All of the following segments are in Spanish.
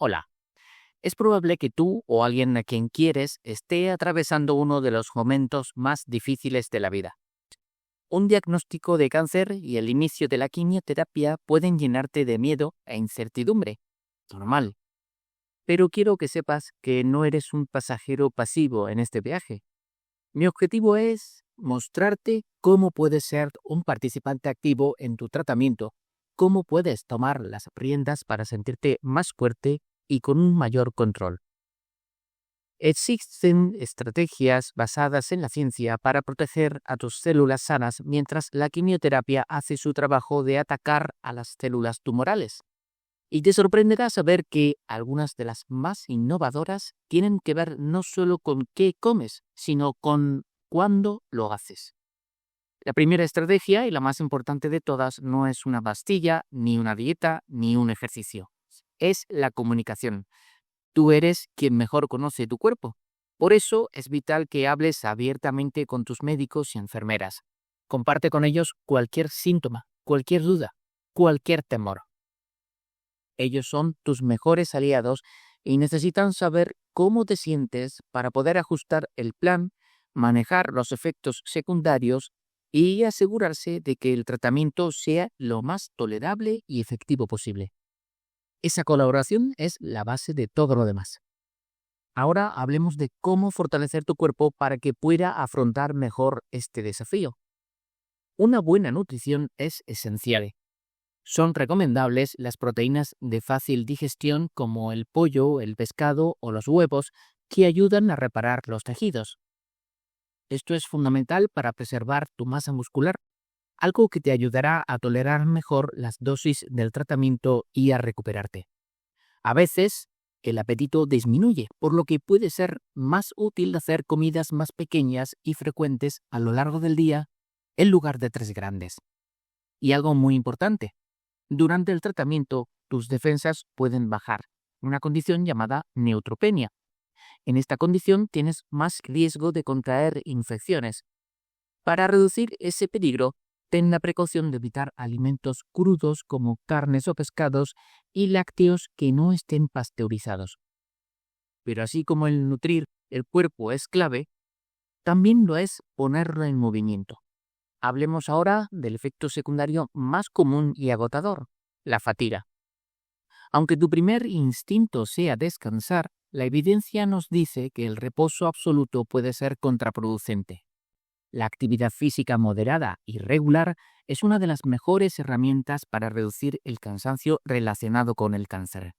Hola, es probable que tú o alguien a quien quieres esté atravesando uno de los momentos más difíciles de la vida. Un diagnóstico de cáncer y el inicio de la quimioterapia pueden llenarte de miedo e incertidumbre. Normal. Pero quiero que sepas que no eres un pasajero pasivo en este viaje. Mi objetivo es mostrarte cómo puedes ser un participante activo en tu tratamiento, cómo puedes tomar las riendas para sentirte más fuerte y con un mayor control. Existen estrategias basadas en la ciencia para proteger a tus células sanas mientras la quimioterapia hace su trabajo de atacar a las células tumorales. Y te sorprenderá saber que algunas de las más innovadoras tienen que ver no solo con qué comes, sino con cuándo lo haces. La primera estrategia y la más importante de todas no es una pastilla, ni una dieta, ni un ejercicio. Es la comunicación. Tú eres quien mejor conoce tu cuerpo. Por eso es vital que hables abiertamente con tus médicos y enfermeras. Comparte con ellos cualquier síntoma, cualquier duda, cualquier temor. Ellos son tus mejores aliados y necesitan saber cómo te sientes para poder ajustar el plan, manejar los efectos secundarios y asegurarse de que el tratamiento sea lo más tolerable y efectivo posible. Esa colaboración es la base de todo lo demás. Ahora hablemos de cómo fortalecer tu cuerpo para que pueda afrontar mejor este desafío. Una buena nutrición es esencial. Son recomendables las proteínas de fácil digestión como el pollo, el pescado o los huevos que ayudan a reparar los tejidos. Esto es fundamental para preservar tu masa muscular, algo que te ayudará a tolerar mejor las dosis del tratamiento y a recuperarte. A veces, el apetito disminuye, por lo que puede ser más útil hacer comidas más pequeñas y frecuentes a lo largo del día en lugar de tres grandes. Y algo muy importante, durante el tratamiento tus defensas pueden bajar, una condición llamada neutropenia. En esta condición tienes más riesgo de contraer infecciones. Para reducir ese peligro, ten la precaución de evitar alimentos crudos como carnes o pescados y lácteos que no estén pasteurizados. Pero así como el nutrir el cuerpo es clave, también lo es ponerlo en movimiento. Hablemos ahora del efecto secundario más común y agotador, la fatiga. Aunque tu primer instinto sea descansar, la evidencia nos dice que el reposo absoluto puede ser contraproducente. La actividad física moderada y regular es una de las mejores herramientas para reducir el cansancio relacionado con el cáncer.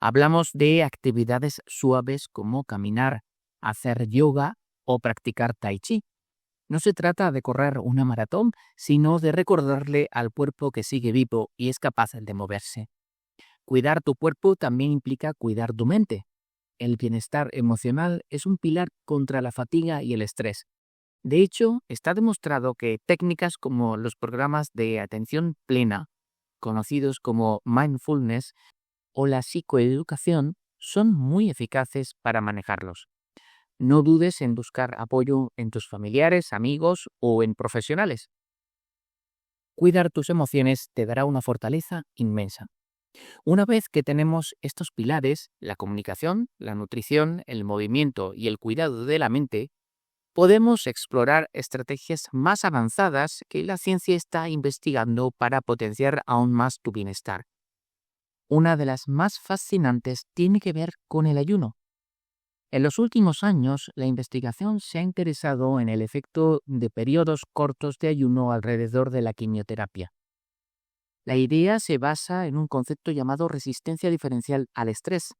Hablamos de actividades suaves como caminar, hacer yoga o practicar tai chi. No se trata de correr una maratón, sino de recordarle al cuerpo que sigue vivo y es capaz de moverse. Cuidar tu cuerpo también implica cuidar tu mente. El bienestar emocional es un pilar contra la fatiga y el estrés. De hecho, está demostrado que técnicas como los programas de atención plena, conocidos como mindfulness, o la psicoeducación, son muy eficaces para manejarlos. No dudes en buscar apoyo en tus familiares, amigos o en profesionales. Cuidar tus emociones te dará una fortaleza inmensa. Una vez que tenemos estos pilares, la comunicación, la nutrición, el movimiento y el cuidado de la mente, podemos explorar estrategias más avanzadas que la ciencia está investigando para potenciar aún más tu bienestar. Una de las más fascinantes tiene que ver con el ayuno. En los últimos años, la investigación se ha interesado en el efecto de periodos cortos de ayuno alrededor de la quimioterapia. La idea se basa en un concepto llamado resistencia diferencial al estrés.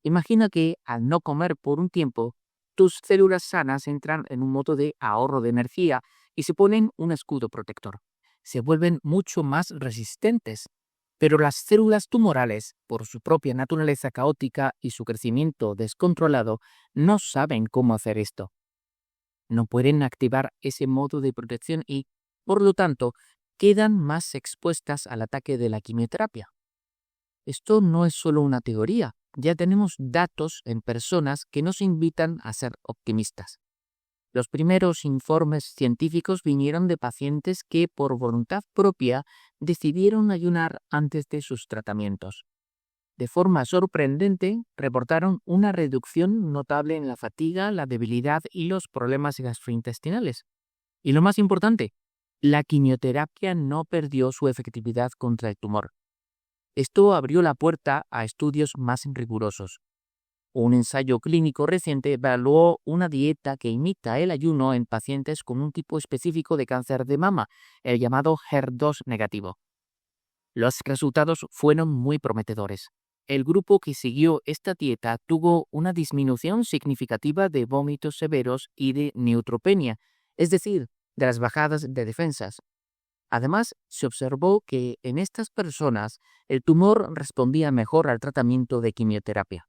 Imagina que, al no comer por un tiempo, tus células sanas entran en un modo de ahorro de energía y se ponen un escudo protector. Se vuelven mucho más resistentes. Pero las células tumorales, por su propia naturaleza caótica y su crecimiento descontrolado, no saben cómo hacer esto. No pueden activar ese modo de protección y, por lo tanto, quedan más expuestas al ataque de la quimioterapia. Esto no es solo una teoría, ya tenemos datos en personas que nos invitan a ser optimistas. Los primeros informes científicos vinieron de pacientes que por voluntad propia decidieron ayunar antes de sus tratamientos. De forma sorprendente, reportaron una reducción notable en la fatiga, la debilidad y los problemas gastrointestinales. Y lo más importante, la quimioterapia no perdió su efectividad contra el tumor. Esto abrió la puerta a estudios más rigurosos. Un ensayo clínico reciente evaluó una dieta que imita el ayuno en pacientes con un tipo específico de cáncer de mama, el llamado HER2 negativo. Los resultados fueron muy prometedores. El grupo que siguió esta dieta tuvo una disminución significativa de vómitos severos y de neutropenia, es decir, de las bajadas de defensas. Además, se observó que en estas personas el tumor respondía mejor al tratamiento de quimioterapia.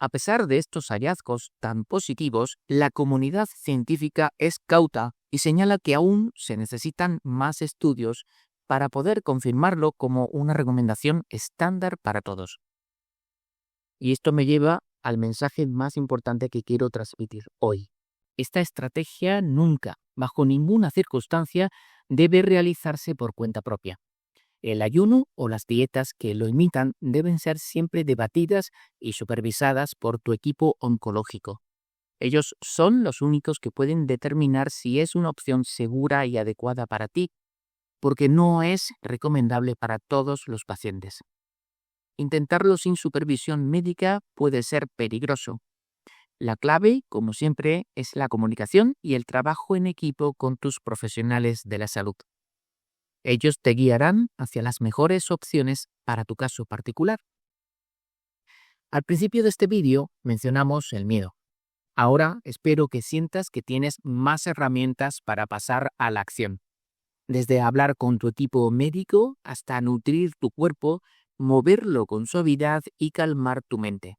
A pesar de estos hallazgos tan positivos, la comunidad científica es cauta y señala que aún se necesitan más estudios para poder confirmarlo como una recomendación estándar para todos. Y esto me lleva al mensaje más importante que quiero transmitir hoy. Esta estrategia nunca, bajo ninguna circunstancia, debe realizarse por cuenta propia. El ayuno o las dietas que lo imitan deben ser siempre debatidas y supervisadas por tu equipo oncológico. Ellos son los únicos que pueden determinar si es una opción segura y adecuada para ti, porque no es recomendable para todos los pacientes. Intentarlo sin supervisión médica puede ser peligroso. La clave, como siempre, es la comunicación y el trabajo en equipo con tus profesionales de la salud. Ellos te guiarán hacia las mejores opciones para tu caso particular. Al principio de este vídeo mencionamos el miedo. Ahora espero que sientas que tienes más herramientas para pasar a la acción. Desde hablar con tu equipo médico hasta nutrir tu cuerpo, moverlo con suavidad y calmar tu mente.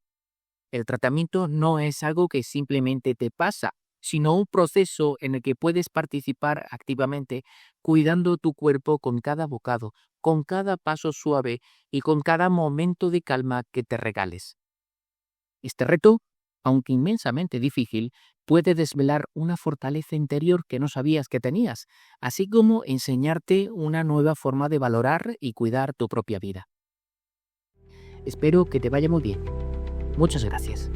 El tratamiento no es algo que simplemente te pasa, sino un proceso en el que puedes participar activamente, cuidando tu cuerpo con cada bocado, con cada paso suave y con cada momento de calma que te regales. Este reto, aunque inmensamente difícil, puede desvelar una fortaleza interior que no sabías que tenías, así como enseñarte una nueva forma de valorar y cuidar tu propia vida. Espero que te vaya muy bien. Muchas gracias.